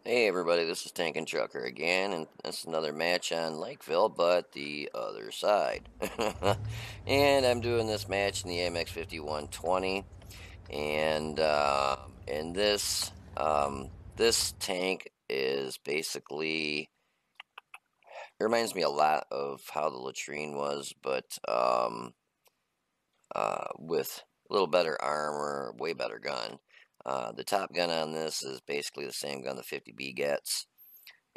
Hey everybody, this is Tank and Chucker again, and it's another match on Lakeville, but the other side. And I'm doing this match in the AMX 5120, and this tank is basically it reminds me a lot of how the latrine was, but with a little better armor, way better gun. The top gun on this is basically the same gun the 50B gets.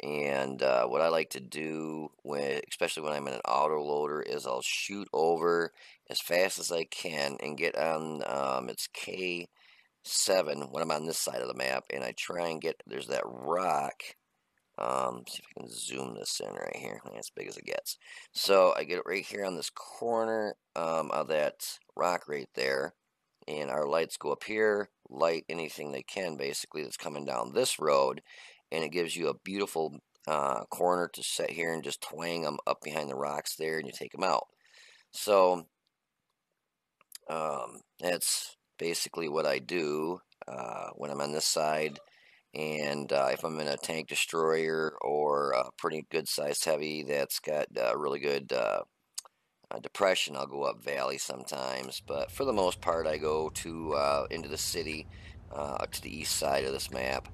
And what I like to do, especially when I'm in an auto loader, is I'll shoot over as fast as I can and get on its K7 when I'm on this side of the map, and I try and get there's that rock. See if I can zoom this in right here. As big as it gets. So I get it right here on this corner of that rock right there, and our lights go up here, light anything they can basically that's coming down this road, and it gives you a beautiful corner to sit here and just twang them up behind the rocks there, and you take them out. So that's basically what I do when I'm on this side. And if I'm in a tank destroyer or a pretty good sized heavy that's got really good depression, I'll go up valley sometimes. But for the most part, I go to into the city, to the east side of this map.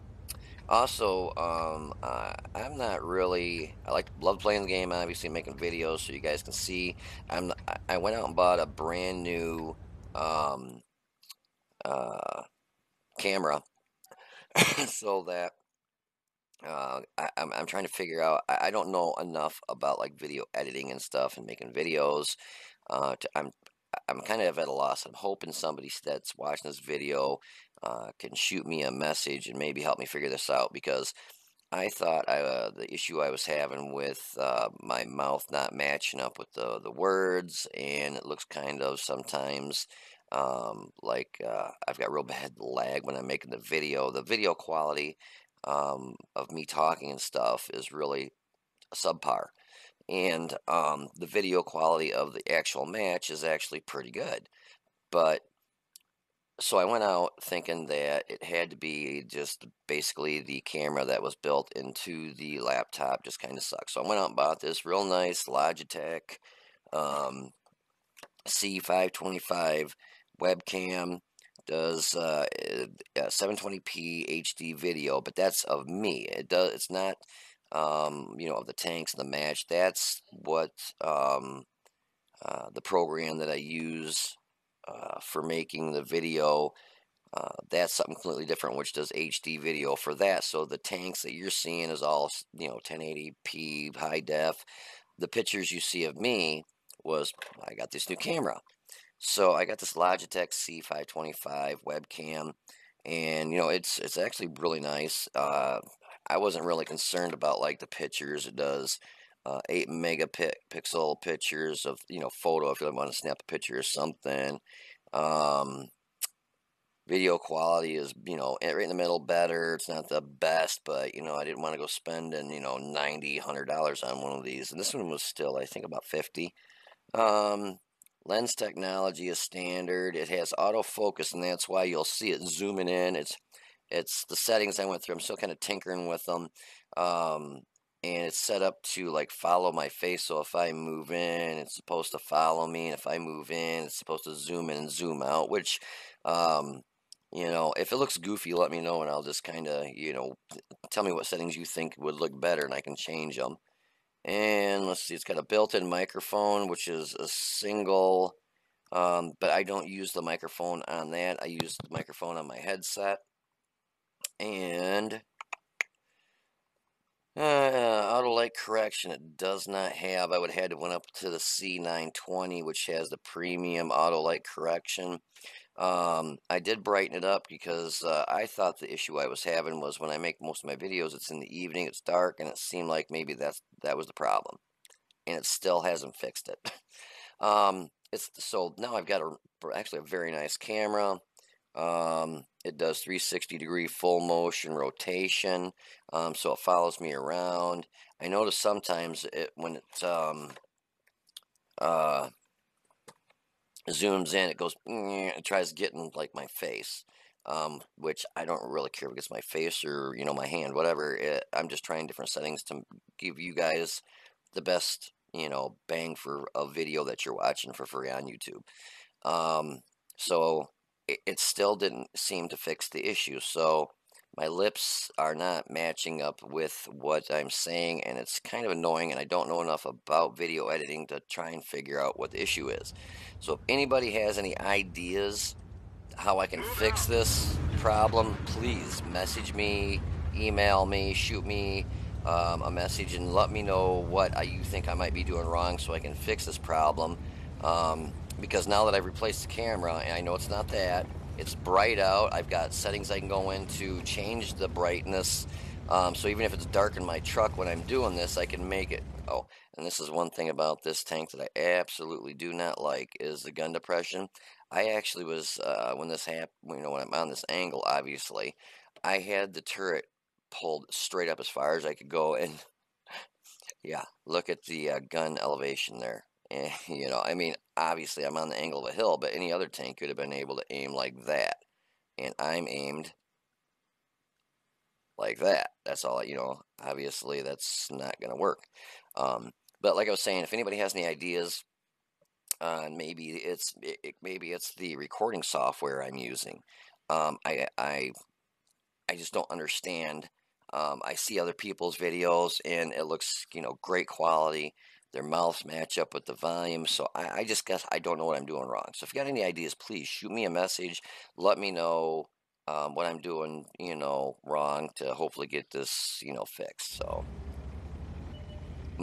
Also, I'm not really. Love playing the game. Obviously, making videos so you guys can see. I went out and bought a brand new um, uh, camera so that I'm trying to figure out. I don't know enough about like video editing and stuff and making videos. I'm kind of at a loss. I'm hoping somebody that's watching this video can shoot me a message and maybe help me figure this out, because I thought the issue I was having with my mouth not matching up with the words, and it looks kind of sometimes like I've got real bad lag when I'm making the video. The video quality of me talking and stuff is really subpar, and the video quality of the actual match is actually pretty good. But so I went out thinking that it had to be just basically the camera that was built into the laptop just kind of sucks. So I went out and bought this real nice Logitech um, C525 webcam. Does 720p HD video, but that's of me. It's not of the tanks and the match. That's what the program that I use for making the video. That's something completely different, which does HD video for that. So the tanks that you're seeing is all 1080p high def. The pictures you see of me was I got this new camera. So I got this Logitech C525 webcam, and it's actually really nice. I wasn't really concerned about like the pictures. It does 8 megapixel pictures of photo if you want to snap a picture or something. Um, Video quality is right in the middle, better. It's not the best, but I didn't want to go spending 90 $100 on one of these, and this one was still I think about 50. um Lens technology is standard. It has autofocus, and that's why you'll see it zooming in. It's the settings I went through. I'm still kind of tinkering with them. um and it's set up to like follow my face, so if I move in it's supposed to follow me, and if I move in it's supposed to zoom in and zoom out, which um if it looks goofy, let me know, and I'll just kind of tell me what settings you think would look better, and I can change them. And let's see, it's got a built-in microphone, which is a single, but I don't use the microphone on that. I use the microphone on my headset. And auto light correction, it does not have. I would have had to went up to the C920, which has the premium auto light correction. I did brighten it up because I thought the issue I was having was when I make most of my videos, it's in the evening, it's dark, and it seemed like maybe that was the problem, and it still hasn't fixed it. It's so now I've got actually a very nice camera. It does 360-degree full motion rotation, so it follows me around. I notice sometimes when it uh, zooms in, it goes, it tries getting like my face. which I don't really care if it's my face or, you know, my hand, whatever. I'm just trying different settings to give you guys the best, you know, bang for a video that you're watching for free on YouTube. So it still didn't seem to fix the issue. So my lips are not matching up with what I'm saying, and it's kind of annoying, and I don't know enough about video editing to try and figure out what the issue is. So if anybody has any ideas how I can fix this problem, please message me, email me, shoot me a message, and let me know what you think I might be doing wrong so I can fix this problem. Because now that I've replaced the camera, and I know it's not that, it's bright out. I've got settings I can go in to change the brightness. So even if it's dark in my truck when I'm doing this, I can make it. Oh, and this is one thing about this tank that I absolutely do not like is the gun depression. I actually was, when this happened, you know, when I'm on this angle, obviously, I had the turret pulled straight up as far as I could go, and yeah, look at the gun elevation there. And, you know, I mean, obviously I'm on the angle of a hill, but any other tank could have been able to aim like that. And I'm aimed like that. That's all, you know, obviously that's not going to work. But like I was saying, if anybody has any ideas, maybe it's the recording software I'm using. I just don't understand. I see other people's videos and it looks, you know, great quality. Their mouths match up with the volume. So I just guess I don't know what I'm doing wrong. So if you got any ideas, please shoot me a message. Let me know what I'm doing, you know, wrong to hopefully get this, you know, fixed. So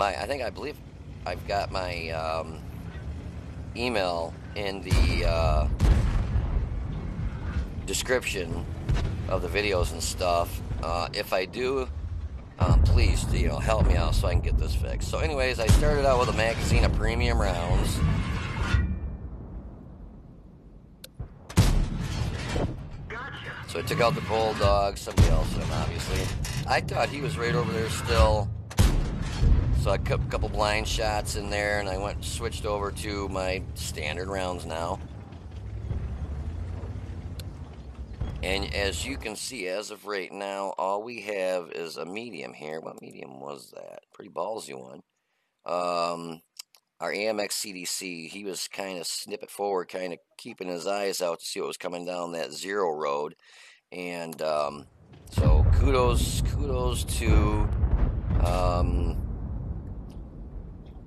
I believe I've got my email in the description of the videos and stuff. If I do, please, you know, help me out so I can get this fixed. So anyways, I started out with a magazine of premium rounds. So I took out the Bulldog, somebody else hit him, obviously. I thought he was right over there still. So I cut a couple blind shots in there, and I switched over to my standard rounds now. And as you can see, as of right now, all we have is a medium here. What medium was that? Pretty ballsy one. Our AMX CDC, he was kind of snipping forward, kind of keeping his eyes out to see what was coming down that zero road. And so kudos to,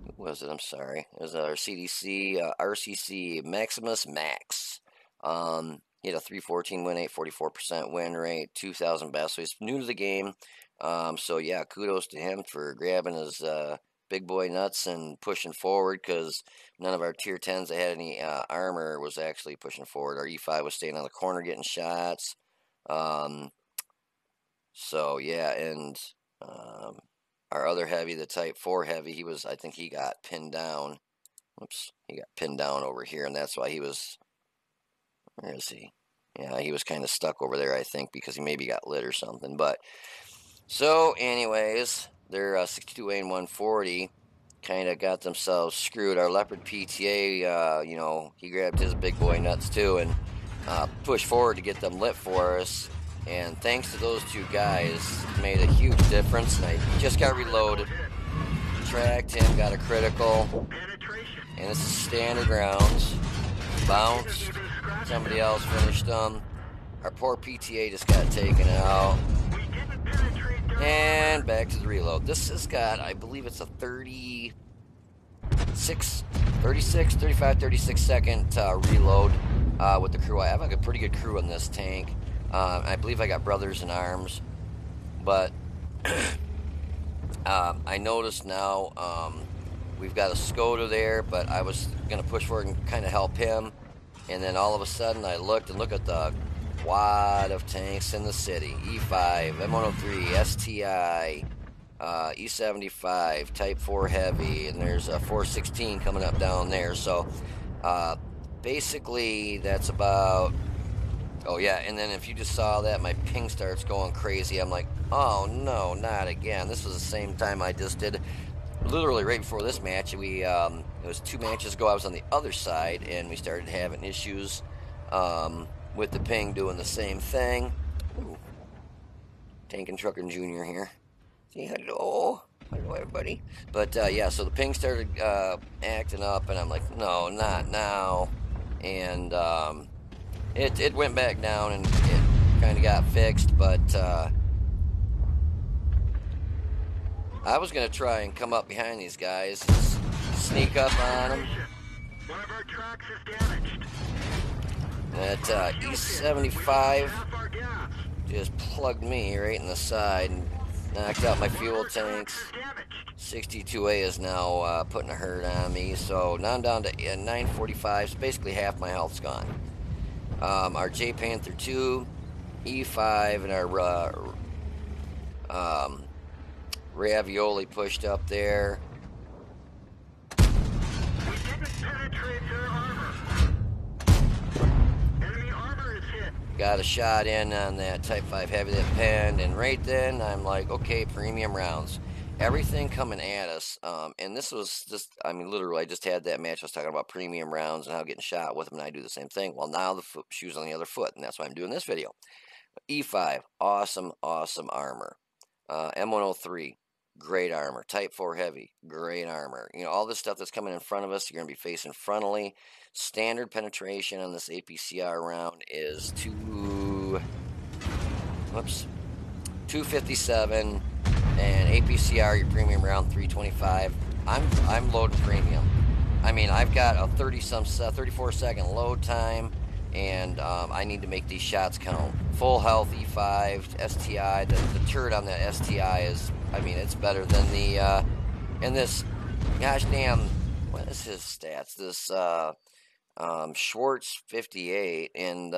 who was it? I'm sorry. It was our CDC, RCC Maximus Max. He had a 314 win rate, 44% win rate, 2,000 best. So he's new to the game. So yeah, kudos to him for grabbing his big boy nuts and pushing forward, because none of our tier 10s that had any armor was actually pushing forward. Our E5 was staying on the corner getting shots. So yeah, and our other heavy, the Type 4 heavy, I think he got pinned down. Oops, he got pinned down over here, and that's why he was, where is he? Yeah, he was kind of stuck over there, I think, because he maybe got lit or something. But, so anyways, their 62A and 140 kind of got themselves screwed. Our Leopard PTA, you know, he grabbed his big boy nuts too and pushed forward to get them lit for us. And thanks to those two guys, made a huge difference. And I just got reloaded, tracked him, got a critical, and this is standard rounds. Bounced. Somebody else finished them. Our poor PTA just got taken out. And back to the reload. This has got, I believe it's a 35, 36 second reload with the crew. I have like a pretty good crew in this tank. I believe I got brothers in arms. But I noticed now we've got a Skoda there, but I was going to push forward and kind of help him. And then all of a sudden I looked and look at the wad of tanks in the city. E5, M103, STI, E75, Type 4 heavy, and there's a 416 coming up down there. So basically that's about, oh yeah, and then if you just saw that, my ping starts going crazy. I'm like, oh no, not again. This was the same time I just did, literally right before this match. We it was 2 matches ago. I was on the other side, and we started having issues with the Ping doing the same thing. Ooh. Tank Trucker Jr. here. Say hello. Hello, everybody. But, yeah, so the Ping started acting up, and I'm like, no, not now. And it went back down, and it kind of got fixed, but I was going to try and come up behind these guys and sneak up on them. One of our tracks is damaged. That E75 just plugged me right in the side and knocked out my fuel tanks. 62A is now putting a hurt on me, so now I'm down to 945, so basically half my health's gone. Our J Panther 2, E5, and our Ravioli pushed up there. We didn't penetrate their armor. Enemy armor is hit. Got a shot in on that Type 5 Heavy that pinned, and right then I'm like, okay, premium rounds. Everything coming at us, and this was just, I mean, literally, I just had that match. I was talking about premium rounds and how getting shot with them, and I do the same thing. Well, now the shoe's on the other foot, and that's why I'm doing this video. E5, awesome, awesome armor. M103, great armor. Type 4 Heavy, great armor. You know, all this stuff that's coming in front of us, you're going to be facing frontally. Standard penetration on this APCR round is 257, and APCR, your premium round, 325. I'm loading premium. I mean, I've got a 34-second load time, and I need to make these shots count. Full health E5 STI. The turret on the STI is, I mean, it's better than the and this, gosh damn, what is his stats? This Schwartz 58, and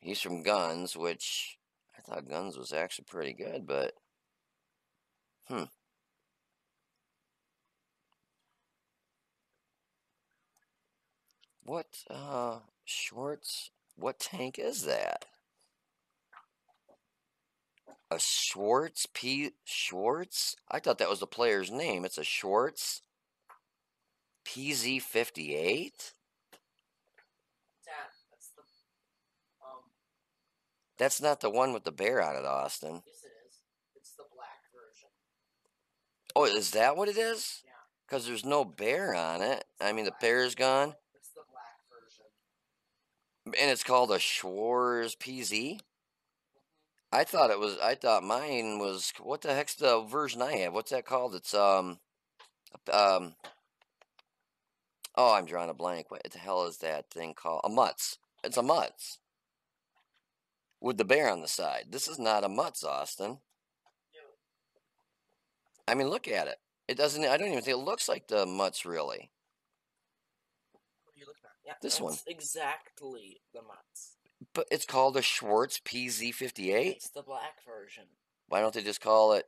he's from Guns, which I thought Guns was actually pretty good, but what Schwartz? What tank is that? A Schwartz Schwartz? I thought that was the player's name. It's a Schwartz PZ58. That's not the one with the bear on it, Austin. Yes, it is. It's the black version. Oh, is that what it is? Yeah. Because there's no bear on it. I mean, the bear's gone. It's the black version. And it's called a Schwartz PZ? I thought mine was, what the heck's the version I have? What's that called? It's, oh, I'm drawing a blank. What the hell is that thing called? A Mutz. It's a Mutz. With the bear on the side. This is not a Mutz, Austin. I mean, look at it. It doesn't, I don't even think it looks like the Mutz, really. What are you looking at? Yeah, this one. Exactly the Mutz. But it's called a Schwartz PZ58? It's the black version. Why don't they just call it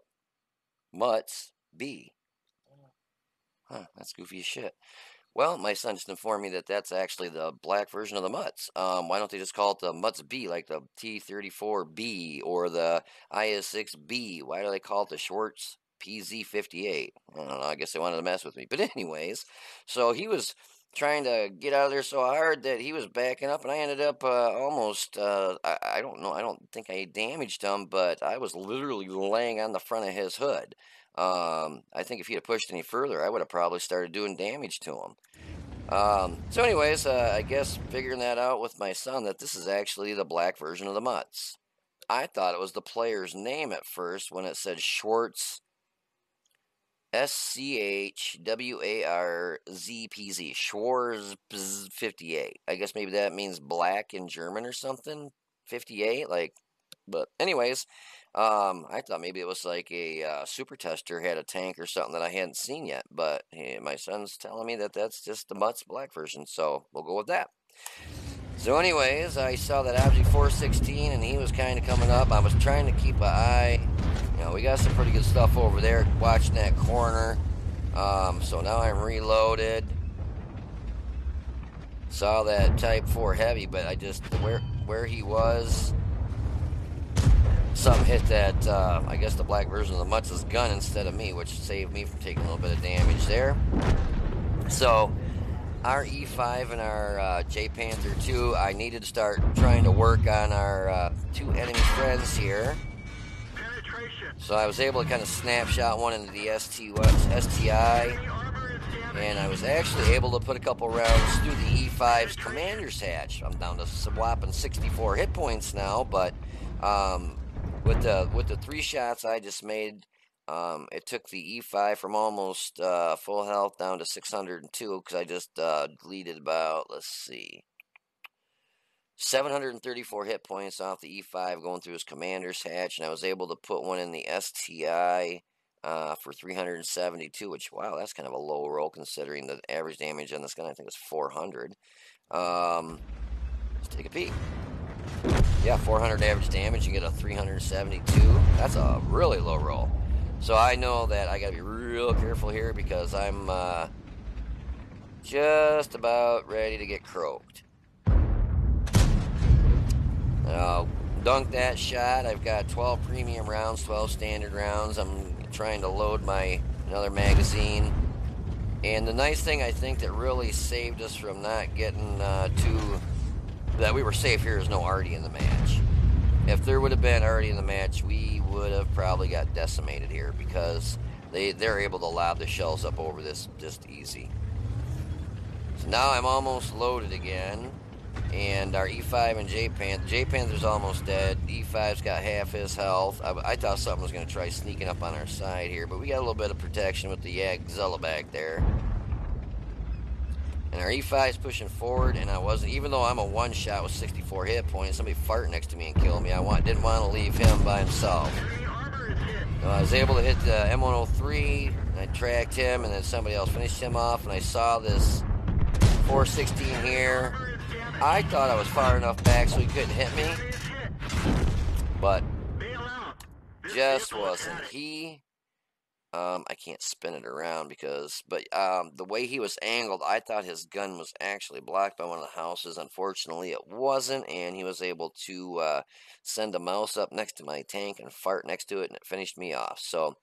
Mutz B? Huh, that's goofy as shit. Well, my son just informed me that that's actually the black version of the Mutz. Why don't they just call it the Mutz B, like the T34B or the IS6B? Why do they call it the Schwartz PZ58? I don't know, I guess they wanted to mess with me. But anyways, so he was trying to get out of there so hard that he was backing up, and I ended up almost, I don't know, I don't think I damaged him, but I was literally laying on the front of his hood. I think if he'd have pushed any further, I would have probably started doing damage to him. So anyways, I guess figuring that out with my son, that this is actually the black version of the Mutz. I thought it was the player's name at first when it said Schwartz SCHWARZPZ, Schwarz 58. I guess maybe that means black in German or something. 58, like, but anyways, I thought maybe it was like a super tester had a tank or something that I hadn't seen yet, but hey, my son's telling me that that's just the Mutz black version, so we'll go with that. So anyways, I saw that Object 416, and he was kind of coming up. I was trying to keep an eye. You know, we got some pretty good stuff over there, watching that corner. So now I'm reloaded. Saw that Type 4 Heavy, but I just, where he was, something hit that, I guess the black version of the Mutz's gun instead of me, which saved me from taking a little bit of damage there. So, our E5 and our J-Panther 2, I needed to start trying to work on our two enemy friends here. Penetration. So I was able to kind of snapshot one into the STI, Enemy armor is damaged. and I was actually able to put a couple rounds through the E5's commander's hatch. I'm down to some whopping 64 hit points now, but with the 3 shots I just made, it took the E5 from almost full health down to 602 because I just deleted about, let's see, 734 hit points off the E5 going through his commander's hatch, and I was able to put one in the STI for 372, which, wow, that's kind of a low roll considering the average damage on this gun, I think, was 400. Let's take a peek. Yeah, 400 average damage, you get a 372. That's a really low roll. So I know that I gotta be real careful here because I'm just about ready to get croaked. Dunk that shot. I've got 12 premium rounds, 12 standard rounds. I'm trying to load my another magazine. And the nice thing I think that really saved us from not getting that we were safe here is no Artie in the match. If there would have been Artie in the match, we would have probably got decimated here because they're able to lob the shells up over this just easy. So now I'm almost loaded again. And our E5 and J-Panther's almost dead. E5's got half his health. I thought something was going to try sneaking up on our side here, but we got a little bit of protection with the Jagdzilla back there. And our E5's pushing forward, and I wasn't, even though I'm a one-shot with 64 hit points, somebody fart next to me and kill me. Didn't want to leave him by himself. Enemy armor is hit. So I was able to hit the M103, and I tracked him, and then somebody else finished him off, and I saw this 416 here. Armor is damaged. I thought I was far enough back so he couldn't hit me, Enemy is hit. but Bail out. This just vehicle is wasn't. hit. He, I can't spin it around but the way he was angled, I thought his gun was actually blocked by one of the houses. Unfortunately, it wasn't, and he was able to send a mouse up next to my tank and fart next to it, and it finished me off. So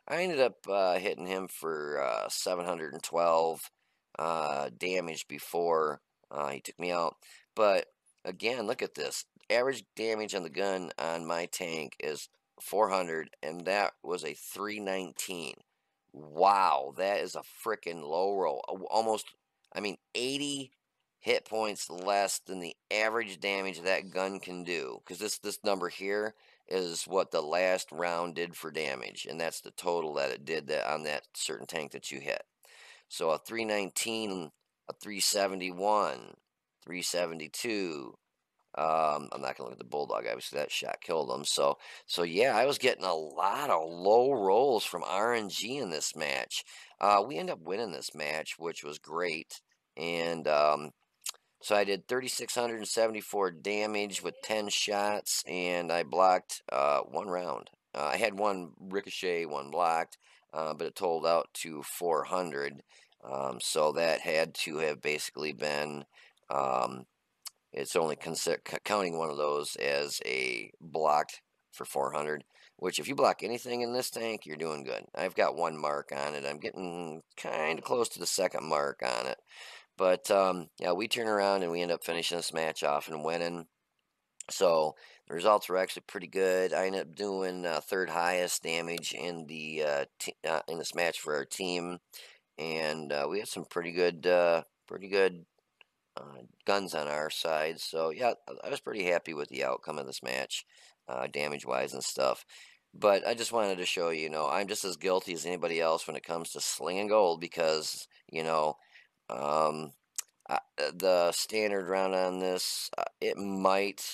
I ended up hitting him for 712 damage before he took me out. But again, look at this. Average damage on the gun on my tank is 400, and that was a 319. Wow, that is a freaking low roll. Almost, 80 hit points less than the average damage that gun can do. Because this number here is what the last round did for damage, and that's the total that it did on that certain tank that you hit. So a 319, a 371, 372. I'm not gonna look at the Bulldog. Obviously, that shot killed him. So yeah, I was getting a lot of low rolls from RNG in this match. We ended up winning this match, which was great. And so I did 3,674 damage with 10 shots, and I blocked 1 round. I had 1 ricochet, 1 blocked, but it totaled out to 400. So that had to have basically been. It's only counting one of those as a block for 400, which if you block anything in this tank, you're doing good. I've got 1 mark on it. I'm getting kind of close to the 2nd mark on it. But, yeah, we turn around and we end up finishing this match off and winning. So the results were actually pretty good. I ended up doing 3rd highest damage in the in this match for our team. And we had some pretty good guns on our side. So yeah, I was pretty happy with the outcome of this match, damage wise and stuff. But I just wanted to show you, I'm just as guilty as anybody else when it comes to slinging gold because the standard round on this, it might.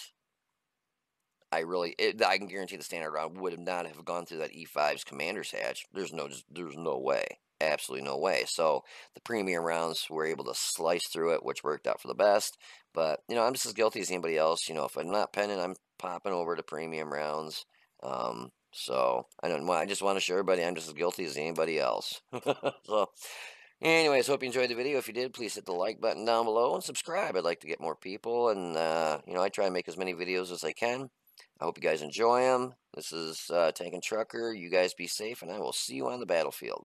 I can guarantee the standard round would not have gone through that E5's commander's hatch. There's no way. Absolutely no way. So the premium rounds were able to slice through it, which worked out for the best. But I'm just as guilty as anybody else. If I'm not penning, I'm popping over to premium rounds. So I just want to show everybody I'm just as guilty as anybody else. So anyways, hope you enjoyed the video. If you did, please hit the like button down below and subscribe. I'd like to get more people, and I try and make as many videos as I can. I hope you guys enjoy them. This is Tank and Trucker. You guys be safe, and I will see you on the battlefield.